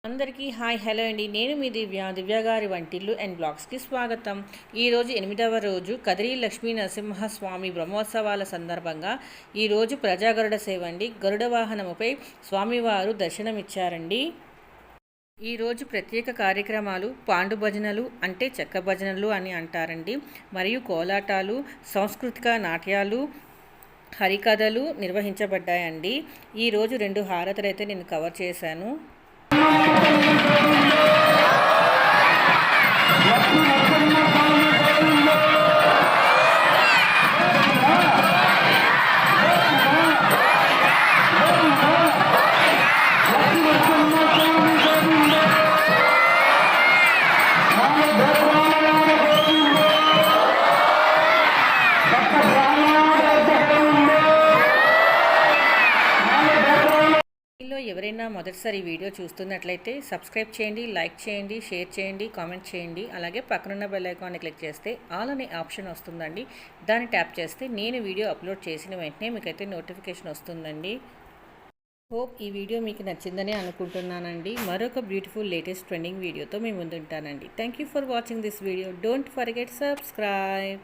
అందరికీ hi hello అండి. నేను మీ దివ్య గారి వంటిల్లు అండ్ బ్లాగ్స్కి స్వాగతం. ఈరోజు 8వ రోజు కదిరి లక్ష్మీ నరసింహస్వామి బ్రహ్మోత్సవాల సందర్భంగా ఈరోజు ప్రజాగరుడ సేవ అండి. గరుడ వాహనముపై స్వామివారు దర్శనమిచ్చారండి. ఈరోజు ప్రత్యేక కార్యక్రమాలు పాండు భజనలు అంటే చెక్క భజనలు అని అంటారండి. మరియు కోలాటాలు, సాంస్కృతిక నాట్యాలు, హరికథలు నిర్వహించబడ్డాయండి. ఈరోజు 2 హారతులు అయితే నేను కవర్ చేశాను. ఎవరైనా మొదటిసారి వీడియో చూస్తున్నట్లయితే సబ్స్క్రైబ్ చేయండి, లైక్ చేయండి, షేర్ చేయండి, కామెంట్ చేయండి. అలాగే పక్కనున్న బెల్ ఐకాన్ని క్లిక్ చేస్తే ఆల్ అనే ఆప్షన్ వస్తుందండి. దాన్ని ట్యాప్ చేస్తే నేను వీడియో అప్లోడ్ చేసిన వెంటనే మీకైతే నోటిఫికేషన్ వస్తుందండి. హోప్ ఈ వీడియో మీకు నచ్చిందని అనుకుంటున్నానండి. మరొక బ్యూటిఫుల్ లేటెస్ట్ ట్రెండింగ్ వీడియోతో మీ ముందుంటానండి. Thank you for watching this video. Don't forget subscribe.